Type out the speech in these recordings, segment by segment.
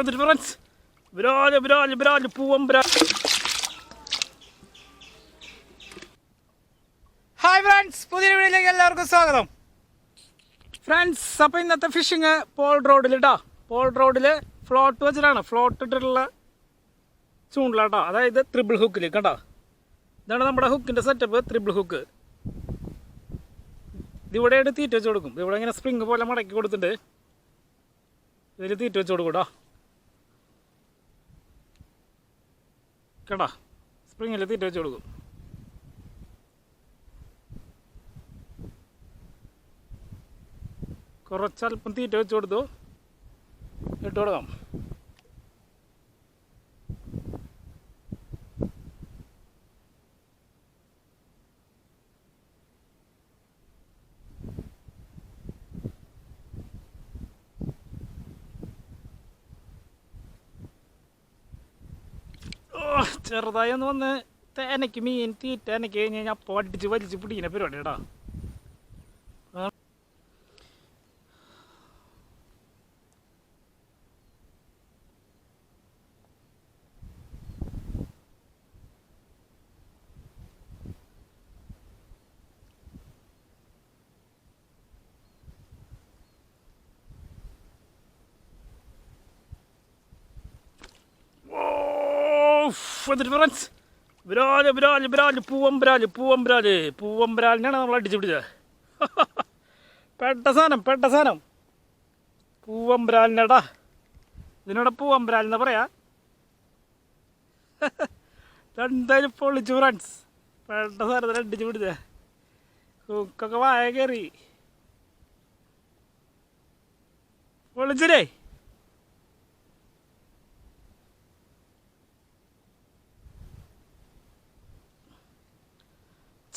എന്നിട്ട് friends ബ്രാല് Poovam hi friends, പുതിയ വീഡിയോയിലേക്ക് എല്ലാവർക്കും സ്വാഗതം. ഫ്രണ്ട്സ്, അപ്പോൾ ഇന്നത്തെ ഫിഷിങ് പോൾഡ് റോഡിൽ കേട്ടോ. പോൾഡ് റോഡിൽ ഫ്ലോട്ട് വെച്ചിട്ടാണ്, ഫ്ലോട്ട് ഇട്ടിട്ടുള്ള ചൂണ്ടിലാട്ടോ, അതായത് ത്രിബിൾ ഹുക്കിൽ കേട്ടോ. ഇതാണ് നമ്മുടെ ഹുക്കിൻ്റെ സെറ്റപ്പ്, ത്രിബിൾ ഹുക്ക്. ഇതിവിടെയായിട്ട് തീറ്റ വെച്ച് കൊടുക്കും. ഇവിടെ ഇങ്ങനെ സ്പ്രിങ് പോലെ മടക്കി കൊടുത്തിട്ട് ഇതിൽ തീറ്റ വെച്ച് കൊടുക്കും കേട്ടോ. കേട്ടോ, സ്പ്രിങ്ങിൽ തീറ്റ വെച്ച് കൊടുക്കും. കുറച്ചല്പം തീറ്റ വെച്ച് കൊടുത്തു ഇട്ട് കൊടുക്കാം. ചെറുതായി ഒന്ന് വന്ന് തേനയ്ക്ക് മീൻ തീറ്റ എനിക്ക് കഴിഞ്ഞ് കഴിഞ്ഞാൽ അപ്പോൾ അടിച്ച് വലിച്ച് പിടിക്കുന്ന പരിപാടി കേട്ടോ. എന്നിട്ട് ഫ്രണ്ട്സ്, ബ്രാല് പൂവം ബ്രാലിനാണ് നമ്മൾ അടിച്ചു പിടിച്ചത്. പെട്ട സാധനം പൂവം ബ്രാലിനടാ. ഇതിനോട് പൂവം ബ്രാലെന്ന് പറയാ. എന്തായാലും പൊളിച്ചു ഫ്രണ്ട്സ്, പെട്ട സാധനത്തിന് അടിച്ചു പിടിച്ചത്. ഹുക്കൊക്കെ വായ കയറി പൊളിച്ചില്ലേ.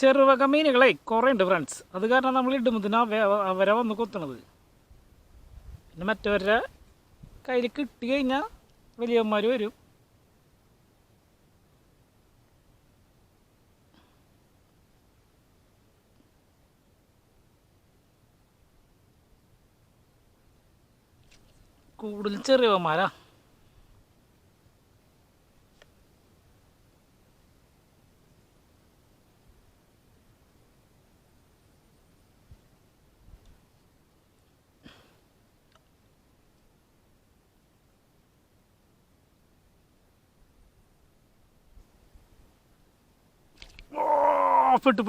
ചെറുവക മീനുകളെ കുറേ ഉണ്ട് ഫ്രണ്ട്സ്. അത് കാരണം നമ്മൾ ഇടുമ്പത്തിന് അവരെ വന്ന് കൊത്തണത്. പിന്നെ മറ്റവരുടെ കയ്യിൽ കിട്ടി കഴിഞ്ഞാൽ വലിയന്മാർ വരും. കൂടുതൽ ചെറിയവന്മാരാ. പെട്ടു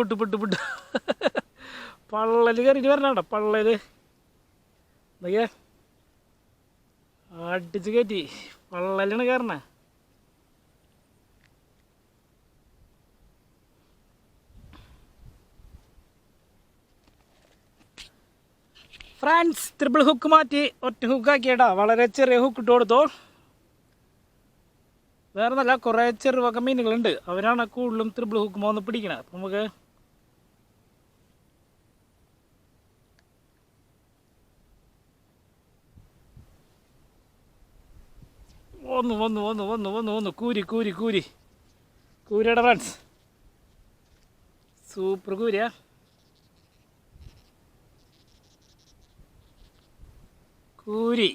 പള്ളല് കയറിയിട്ട് വരണോ. പള്ളല് എന്തൊക്കെയാ അടിച്ച് കയറ്റി പള്ളലാണ് കയറണേ. ഫ്രണ്ട്സ്, ത്രിബിൾ ഹുക്ക് മാറ്റി ഒറ്റ ഹുക്കാക്കിയേട്ടാ. വളരെ ചെറിയ ഹുക്ക് ഇട്ട് കൊടുത്തോ. വേറെ നല്ല കുറേ ചെറുവക മീനുകളുണ്ട്, അവരാണ് കൂടുതലും ത്രിബിൾ ഹുക്ക് വന്ന് പിടിക്കണത്. അപ്പം നമുക്ക് വന്നു കൂരിയുടെ ഫ്രണ്ട്സ്, സൂപ്പർ കൂരിയാ. കൂരി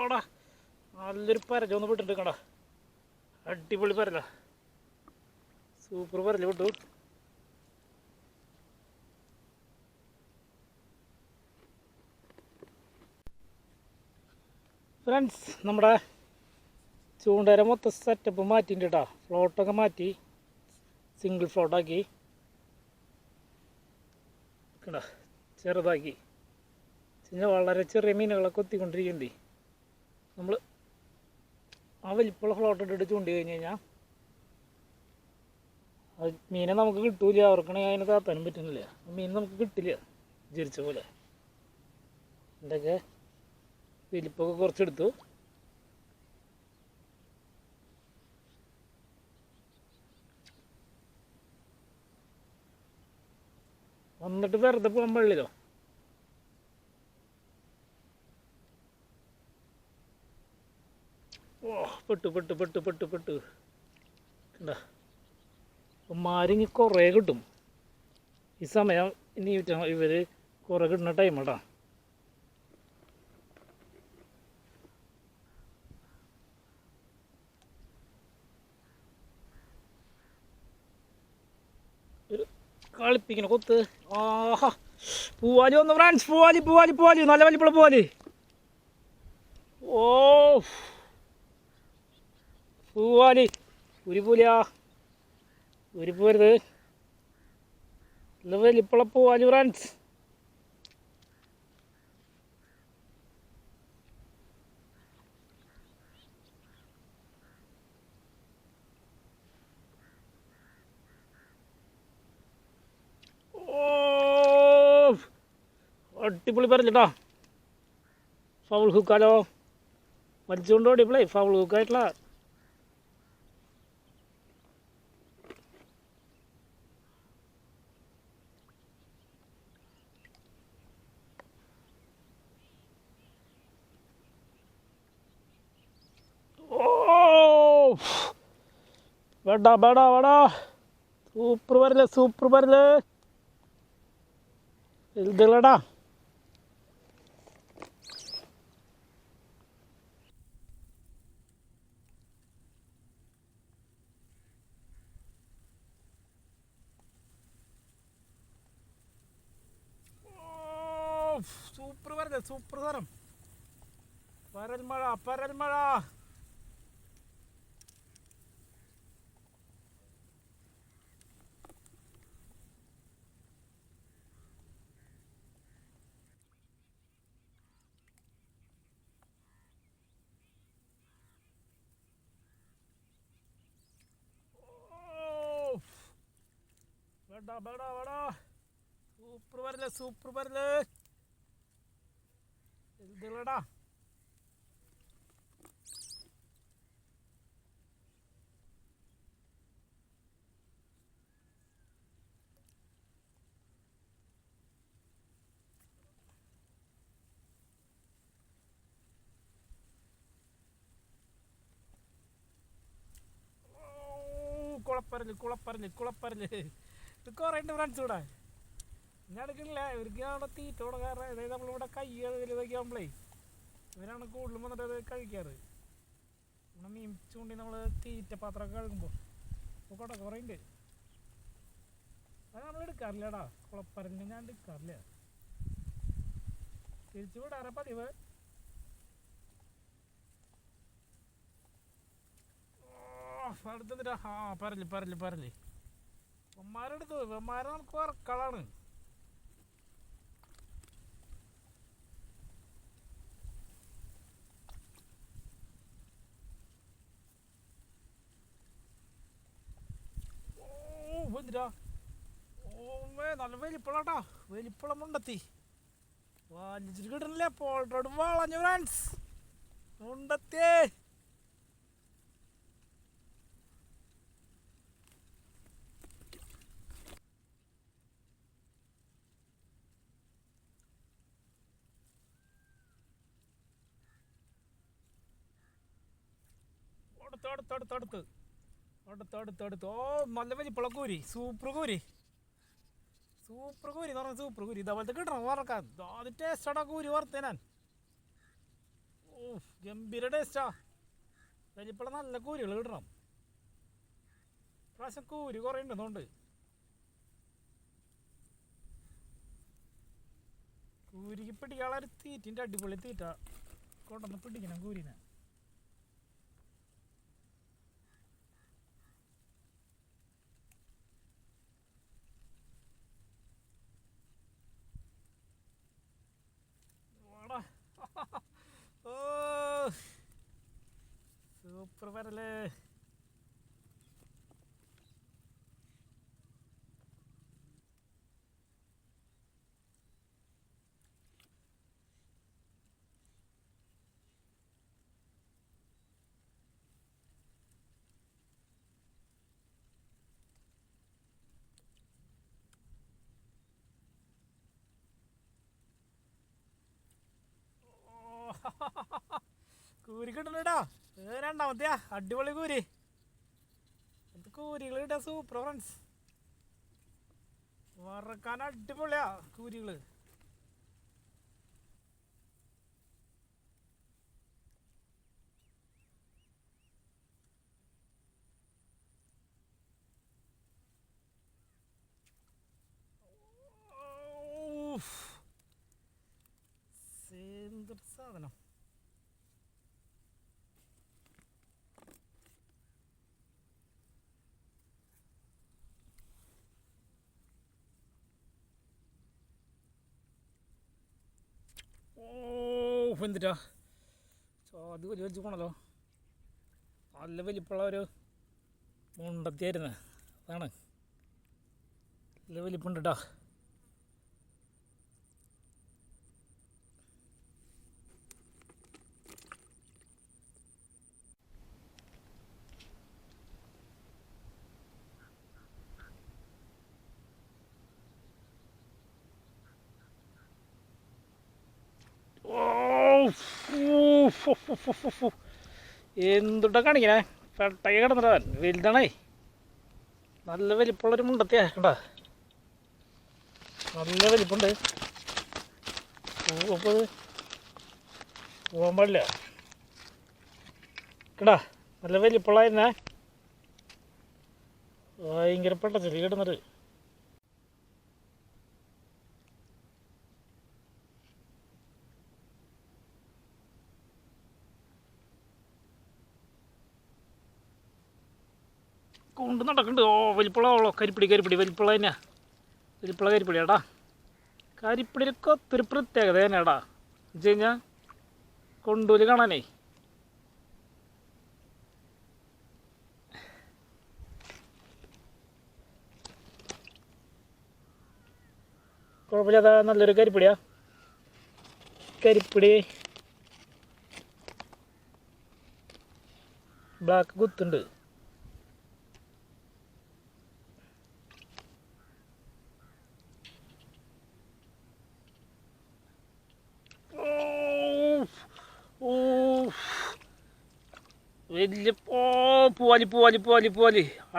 ഓടാ, നല്ലൊരു പരജൊന്ന് വിട്ടിട്ട് കണ്ട. അടിപൊളി പരല, സൂപ്പർ പരല് വിട്ടു. ഫ്രണ്ട്സ്, നമ്മുടെ ചൂണ്ടര മൊത്തം സെറ്റപ്പ് മാറ്റിയിട്ടുണ്ട് കേട്ടോ. ഫ്ലോട്ടൊക്കെ മാറ്റി സിംഗിൾ ഫ്ലോട്ടാക്കി കണ്ട, ചെറുതാക്കി. വളരെ ചെറിയ മീനുകളൊക്കെ കൊത്തിക്കൊണ്ടിരിക്കുന്നുണ്ട്. നമ്മൾ ആ വലിപ്പമുള്ള ഫ്ലോട്ട് ഇട്ടിട്ട് ചൂണ്ടി കഴിഞ്ഞ് കഴിഞ്ഞാൽ അത് മീനെ നമുക്ക് കിട്ടൂല. അവർക്കാണെങ്കിൽ അതിനെ താത്താനും പറ്റുന്നില്ല. മീൻ നമുക്ക് കിട്ടില്ല വിചാരിച്ച പോലെ. എന്തൊക്കെ വലിപ്പൊക്കെ കുറച്ചെടുത്തു. വന്നിട്ട് വെറുതെ പോകാൻ പാടില്ലല്ലോ. പെട്ടു പെട്ടു പെട്ടു പെട്ടു പെട്ടു എന്താ മാരിങ്ങി കുറേ കിട്ടും ഈ സമയം. ഇനി ഇവർ കുറേ കിട്ടുന്ന ടൈം കേട്ടോ. ഒരു കളിപ്പിക്കണ കൊത്ത്. ആഹാ പൂവാലി വന്നു ഫ്രണ്ട്സ്. പൂവാലി പൂവാലി പൂവാലി നല്ല വലിപ്പുള്ള പൂവാലി. ഓ പൂവാലി ഉരുപൂലിയാ ഉരുപ്പോരുത്. നല്ല വലിപ്പുള്ള പൂവാലി ഫ്രണ്ട്സ്. ഓ അടിപൊളി പറഞ്ഞിട്ടാ. ഫൗൾ ഹുക്കാലോ വലിച്ചുകൊണ്ട് ഓടിയപ്പോളേ ഫൗൾ ഹുക്കായിട്ടുള്ള. ഓ വേടാ വേടാ വേടാ സൂപ്പർ വരല് സൂപ്പർ വരല് വലുതുകളടാ. സൂപ്പർ വരല് സൂപ്പർ സാധനം. പരൽ മഴ പരൽ മഴ. വേടാ വേടാ വേടാ സൂപ്പർ വരല് സൂപ്പർ വരല് വലുതുകളടാ. കുളപ്പരല് കുളപ്പരല് കുളപ്പരല്. ഇത് കുറേ ഉണ്ട് ഫ്രണ്ട്സ് ഇവിടെ. ഞാൻ എടുക്കണില്ല ഇവർക്ക് അവിടെ തീറ്റ കൊടുക്കാറ്. അതായത് നമ്മളിവിടെ കൈ ഇതൊക്കെ ആകുമ്പോഴേ ഇവരാണ് കൂടുതലും വന്നിട്ട് അത് കഴിക്കാറ്. ഇവിടെ മീൻ ചൂണ്ടി നമ്മൾ തീറ്റ പാത്രമൊക്കെ കഴുകുമ്പോൾ അപ്പോൾ കൊട കുറേ ഉണ്ട്. അത് നമ്മൾ എടുക്കാറില്ലടാ. കുളപ്പരലിന് ഞാൻ എടുക്കാറില്ല. തിരിച്ചു വിടാറ പതിവ്. അടുത്തതിട്ട് ആ പരല് പരല് പരല് വെമ്മാരെടുത്തു. വെമ്മാരെ നമുക്ക് വറക്കളാണ്. ഓ എന്തിരാ ഓമേ നല്ല വലിപ്പുള്ളട്ടാ. വലിപ്പുള്ള മുണ്ടത്തി വലിച്ചിട്ട് കിട്ടണില്ലേ. പോൾട്രോട് വളഞ്ഞു ഫ്രണ്ട്സ്. മുണ്ടത്തിയേ അടുത്തടുത്തടുത്തടുത്ത് അടുത്തടുത്തടുത്ത്. ഓ നല്ല വലിപ്പുള്ള കൂരി. സൂപ്പർ കൂരി സൂപ്പർ കൂരി എന്ന് പറഞ്ഞാൽ സൂപ്പർ കൂരി. ഇതേപോലത്തെ കിട്ടണം വറക്കാൻ. അത് ടേസ്റ്റാടാ കൂരി വറുത്തേനാൻ. ഓ ഗംഭീര ടേസ്റ്റാ. വലിപ്പുള്ള നല്ല കൂരികൾ കിട്ടണം. പ്രാവശ്യം കൂരി കുറേ ഉണ്ടെന്നുണ്ട്. കൂരിക്ക് പിടിക്കാളൊരു തീറ്റിൻ്റെ അടിപൊളി തീറ്റ കൊണ്ടുവന്ന് പിടിക്കണം കൂരിനെ. ഓ സൂപ്പർ വരല്. കൂരി കിട്ടണേടാ. രണ്ടാമത്തെയാ അടിപൊളി കൂരി. ഇത് കൂരികൾ കിട്ടാ സൂപ്പർ ഫ്രണ്ട്സ്. വറക്കാൻ അടിപൊളിയാ കൂരികള്. എന്തൊരു സാധനം. എന്തിട്ടാ അത് വലിയ വെച്ച് പോണല്ലോ. നല്ല വലിപ്പമുള്ള ഒരു മുണ്ടത്തിയായിരുന്നു. അതാണ് നല്ല വലിപ്പമുണ്ട് കേട്ടോ. എന്തുട്ടാ കാണിക്കണേ. പെട്ടകി കിടന്നിട്ടാ വലുതാണേ. നല്ല വലിപ്പമുള്ളൊരു മുണ്ടത്തിയാ കണ്ടാ. നല്ല വലിപ്പമുണ്ട്. അപ്പോൾ പോകാൻ പാടില്ല കേട്ടാ. നല്ല വലിപ്പമുള്ളായിരുന്നേ. ഭയങ്കര പെട്ടച്ചെടി കിടന്നിട്ട്. കൊണ്ട് നടക്കുന്നുണ്ട്. വലിപ്പുള്ള കരിപ്പിടി വലിപ്പുള്ള തന്നെയാ. വലിപ്പുള്ള കരിപ്പിടി ഏട്ടാ. കരിപ്പിടിയിലൊക്കെ ഒത്തിരി പ്രത്യേകത തന്നെ ഏട്ടാ. എന്ന് വെച്ച് കഴിഞ്ഞാൽ കൊണ്ടൂല് കാണാനേ. കുഴപ്പമില്ലാതെ നല്ലൊരു കരിപ്പിടിയാ. കരിപ്പിടി ബ്ലാക്ക് കുത്തുണ്ട്. വലിയ പൂവാലി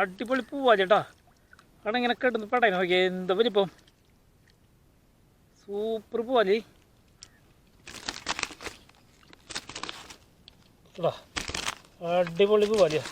അടിപൊളി പൂവാലി കേട്ടാ. കാരണം ഇങ്ങനെ കിടന്ന് പെടാൻ നോക്കിയാ എന്താ വലിപ്പം. സൂപ്പർ പൂവാലി കേട്ടാ. അടിപൊളി പൂവാലിയാ.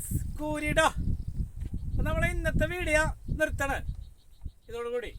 ഫ്രണ്ട്സ് കൂരിടാ. നമ്മളെ ഇന്നത്തെ വീഡിയോ നിർത്തണേ ഇതോടുകൂടി.